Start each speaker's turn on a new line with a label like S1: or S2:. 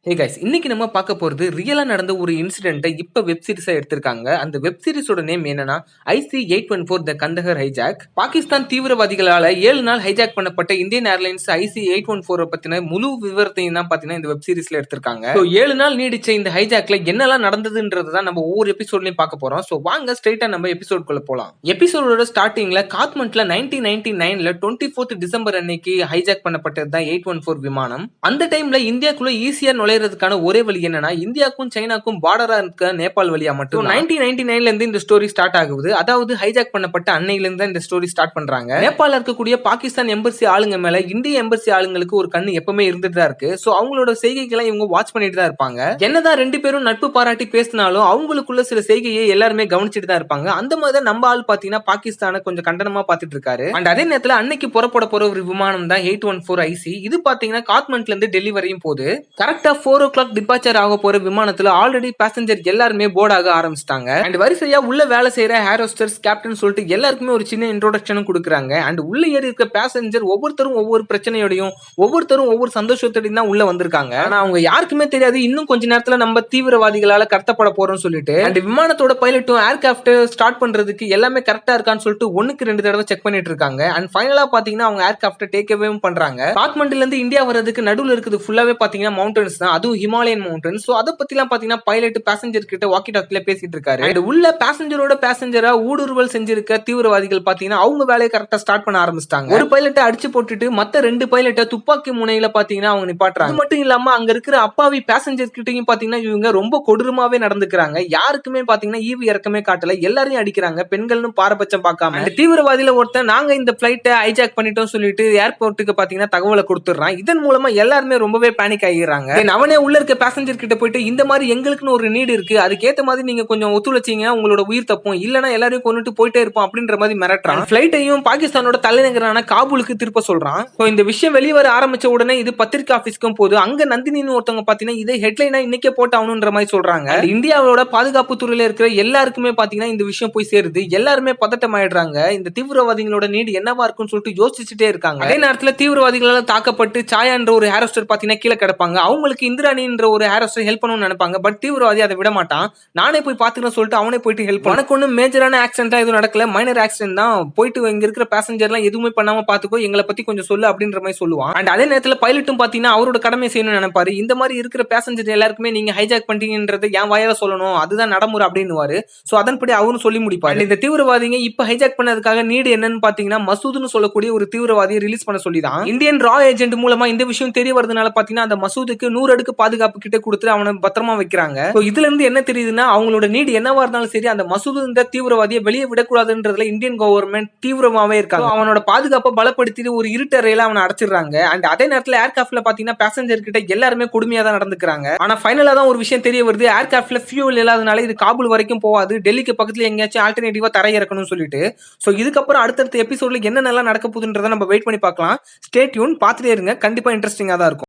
S1: Hey guys, இன்னைக்கு நம்ம பார்க்க போறது ரியலா நடந்த ஒரு இன்சிடென்ட்டை இப்ப வெப் சீரிஸா எடுத்திருக்காங்க. அந்த வெப் சீரிஸோட நேம் என்னன்னா IC-814 த கந்தஹர் ஹைஜாக். பாகிஸ்தான் தீவிரவாதிகளால 7 நாள் ஹைஜாக் பண்ணப்பட்ட இந்தியன் ஏர்லைன்ஸ் IC-814 பத்தின முழு விவரத்தையும் தான் பாத்தீங்கன்னா இந்த வெப் சீரிஸ்ல எடுத்திருக்காங்க. 7 நாள் நீடிச்ச இந்த ஹைஜாக்ல என்னெல்லாம் நடந்ததுன்றது தான் நம்ம ஒவ்வொரு எபிசோட்லயும் பார்க்க போறோம். சோ வாங்க ஸ்ட்ரைட்டா நம்ம எபிசோட்குள்ள போலாம். எபிசோடோட ஸ்டார்டிங்ல காத்மண்ட்ல 1999ல 24th டிசம்பர் அன்னைக்கு ஹைஜாக் பண்ணப்பட்டது தான் 814 விமானம். அந்த டைம்ல இந்தியாக்குள்ள ஈஸியா நுழையிறதுக்கான ஒரே வழி என்னன்னா இந்தியாவுக்கும் சைனாக்கும் பார்டரா இருக்க நேபாள் வழியா மட்டும் 1999ல இருந்து இந்த ஸ்டோரி ஸ்டார்ட் ஆகுது. அதாவது ஹைஜாக் பண்ணப்பட்ட அன்னையில இருந்து இந்த ஸ்டோரி ஸ்டார்ட் பண்றாங்க. நேபாள இருக்கக்கூடிய பாகிஸ்தான் எம்பசி ஆளுங்க மேல இந்திய எம்பசி ஆளுங்களுக்கு ஒரு கண்ணு எப்பவுமே இருந்துட்டு தான் இருக்கு. சோ அவங்களோட செய்கைகளை இவங்க வாட்ச் பண்ணிட்டு தான் இருப்பாங்க. என்னதான் ரெண்டு பேரும் நட்பு பாராட்டி பேசினாலும் அவங்களுக்குள்ள சில செய்கையை எல்லாருமே கவனிச்சுட்டு தான் இருப்பாங்க. அந்த மாதிரி தான் நம்ம ஆள் பாத்தீங்கன்னா பாகிஸ்தானை கொஞ்சம் கண்டனமா பாத்துட்டு இருக்காரு. அண்ட் அதே நேரத்துல அன்னைக்கு புறப்பட போற ஒரு விமானம் தான் 814 IC. இது பாத்தீங்கன்னா காத்மண்ட்ல இருந்து டெல்லி வரையும் போகுது. கரெக்டா 4 o'clock டிபார்ச்சர் ஆக போற விமானத்துல ஆல்ரெடி பேசஞ்சர் எல்லாருமே போர்ட் ஆக ஆரம்பிச்சிட்டாங்க. அண்ட் வரிசையா உள்ள வேலை செய்யற ஏர் ஹோஸ்டர்ஸ், கேப்டன் சொல்லிட்டு எல்லாருக்குமே ஒரு சின்ன இன்ட்ரோடக்ஷனும் கொடுக்குறாங்க. அண்ட் உள்ள ஏறி இருக்க பேசஞ்சர் ஒவ்வொருத்தரும் ஒவ்வொரு பிரச்சனையோடையும் ஒவ்வொருத்தரும் ஒவ்வொரு சந்தோஷத்தோடையும் தான் உள்ள வந்திருக்காங்க. ஆனா அவங்க யாருக்குமே தெரியாது இன்னும் கொஞ்ச நேரத்துல நம்ம தீவிரவாதிகளால கடத்தப்பட போறோம்னு சொல்லிட்டு. அண்ட் விமானத்தோட பைலட்டும் ஏர்கிராஃப்ட் ஸ்டார்ட் பண்றதுக்கு எல்லாமே கரெக்டா இருக்கான்னு சொல்லிட்டு 1க்கு 2 தடவை செக் பண்ணிட்டு இருக்காங்க. அண்ட் ஃபைனலா பாத்தீங்கன்னா அவங்க ஏர்கிராஃப்ட் டேக்அவே பண்றாங்க. காத்மண்டுல இருந்து இந்தியா வர்றதுக்கு நடுவுல இருக்குது ஃபுல்லாவே பாத்தீங்கன்னா மவுண்டன்ஸ் தான், அதுவும் ஹிமாலயன் மவுண்டன். சோ அத பத்திலாம் பாத்தீங்கன்னா பைலட் பேசஞ்சர் கிட்ட வாக்கி டாக்கில பேசிட்டு இருக்காரு. அண்ட் உள்ள பேசஞ்சரோட பேசஞ்சரா ஊடுருவல் செஞ்சிருக்க தீவிரவாதிகள் பாத்தீங்கன்னா அவங்க வேலையை கரெக்டா ஸ்டார்ட் பண்ண ஆரம்பிச்சிட்டாங்க. ஒரு பைலட்டை அடிச்சு போட்டுட்டு மத்த 2 பைலட்டை துப்பாக்கி முனையில பாத்தீங்கன்னா அவங்க நிப்பாட்டுறாங்க. அது மட்டும் இல்லாம அங்க இருக்கிற அப்பாவி பேசஞ்சர் கிட்டையும் பாத்தீங்கன்னா இவங்க ரொம்ப கொடூரமாவே நடந்துக்கிறாங்க. யாருக்குமே பாத்தீங்கன்னா ஈவு இறக்கமே காட்டல, எல்லாரையும் அடிக்கிறாங்க, பெண்கள்னு பாரபட்சம் பார்க்காம. தீவிரவாதியில ஒருத்தன் நாங்க இந்த பிளைட்டை ஹைஜாக் பண்ணிட்டோம் சொல்லிட்டு ஏர்போர்ட்டுக்கு பாத்தீங்கன்னா தகவலை கொடுத்துறான். இதன் மூலமா எல்லாருமே ரொம்பவே பேனிக் ஆகிறாங்க. அவனே உள்ள இருக்க பேசஞ்சர் கிட்ட போயிட்டு இந்த மாதிரி எங்களுக்குன்னு ஒரு நீடு இருக்கு, அதுக்கேத்த மாதிரி நீங்க கொஞ்சம் ஒத்துழைச்சீங்கன்னா உங்களோட உயிர் தப்பும், இல்லனா எல்லாரையும் கொண்டுட்டு போயிட்டே இருப்போம் அப்படின்ற மாதிரி மிரட்டுறான். பிளைட்டையும் பாகிஸ்தானோட தலைநகரான காபூலுக்கு திருப்ப சொல்றான். இந்த விஷயம் வெளியே வர ஆரம்பிச்ச உடனே இது பத்திரிகை ஆபீஸ்க்கும் போது அங்க நந்தினின்னு ஒருத்தவங்க பாத்தீங்கன்னா இதை ஹெட்லைனா இன்னைக்கே போட்டாகணும்ன்ற மாதிரி சொல்றாங்க. இந்தியாவோட பாதுகாப்பு துறையில இருக்கிற எல்லாருக்குமே பாத்தீங்கன்னா இந்த விஷயம் போய் சேருது. எல்லாருமே பதட்டம் ஆயிடுறாங்க. இந்த தீவிரவாதிகளோட நீடு என்னவா இருக்குன்னு சொல்லிட்டு யோசிச்சுட்டே இருக்காங்க. அதே நேரத்துல தீவிரவாதிகளால தாக்கப்பட்டு சாயான்ற ஒரு ஹேர் ஹோஸ்டர் பாத்தீங்கன்னா கீழே கிடப்பாங்க. அவங்களுக்கு இந்திராணின்ற ஒரு ஹேர் ஹோஸ்டர் ஹெல்ப் பண்ணணும்னு நினைப்பாங்க. பட் தீவிரவாதி அதை விட மாட்டான். நானே போய் பாத்துக்கிறேன் சொல்லிட்டு அவனே போயிட்டு ஹெல்ப் பண்ண. உனக்கு ஒன்னும் மேஜரான ஆக்சிடென்ட் எதுவும் நடக்கல, மைனர் ஆக்சிடென்ட் தான், போயிட்டு இங்க இருக்கிற பேசஞ்சர் எல்லாம் எதுவுமே பண்ணாம பாத்துக்கோ, எங்களை பத்தி கொஞ்சம் சொல்லு அப்படின்ற மாதிரி சொல்லுவான். அண்ட் அதே நேரத்துல பைலட்டும் பாத்தீங்கன்னா அவரோட கடமை செய்யணும்னு நினைப்பாரு. இந்த மாதிரி இருக்கிற பேசஞ்சர் எல்லாருக்குமே நீங்க ஹைஜாக் பண்ணிட்டீங்கன்றது என் வாயால சொல்லணும், அதுதான் நடைமுறை அப்படின்னு. சோ அதன்படி அவரும் சொல்லி முடிப்பாரு. இந்த தீவிரவாதிங்க இப்ப ஹைஜாக் பண்ணதுக்காக நீடு என்னன்னு பாத்தீங்கன்னா மசூத்னு சொல்லக்கூடிய ஒரு தீவிரவாதியை ரிலீஸ் பண்ண சொல்லிதான். இந்தியன் ரா ஏஜென்ட் மூலமா இந்த விஷயம் தெரிய வரதுனால பாத்தீங்கன்னா அந்த மசூதுக்கு 100 அடுக்கு பாதுகாப்பு கிட்ட கொடுத்து அவனை பத்திரமா வைக்கிறாங்க. இதுல இருந்து என்ன தெரியுதுன்னா அவங்களோட நீடு என்னவா இருந்தாலும் சரி அந்த மசூது இந்த தீவிரவாதியை வெளியே விடக்கூடாதுன்றதுல இந்தியன் கவர்மெண்ட் தீவிரமாவே இருக்காங்க. அவனோட பாதுகாப்பை பலப்படுத்தி ஒரு இருட்டறையில அவனை அடைச்சிடுறாங்க. அண்ட் அதே நேரத்துல ஏர்கிராஃப்ட்ல பாத்தீங்கன்னா பேசஞ்சர் கிட்ட எல்லாருமே கொடுமையா தான் நடந்துக்கிறாங்க. ஆனா ஃபைனலா தான் ஒரு விஷயம் தெரிய வருது, ஏர்கிராஃப்ட்ல ஃபியூல் இல்லாதனால இது காபூல் வரைக்கும் போகாது, டெல்லிக்கு பக்கத்துல எங்கேயாச்சும் ஆல்டர்னேட்டிவா தரையிறக்கணும்னு சொல்லிட்டு. சோ இதுக்கப்புறம் அடுத்தடுத்த எபிசோட்ல என்னென்னலாம் நடக்க போகுதுன்றதை நம்ம வெயிட் பண்ணி பார்க்கலாம். ஸ்டே டியூன், பார்த்துட்டே இருங்க, கண்டிப்பா இன்ட்ரெஸ்டிங்கா தான் இருக்கும்.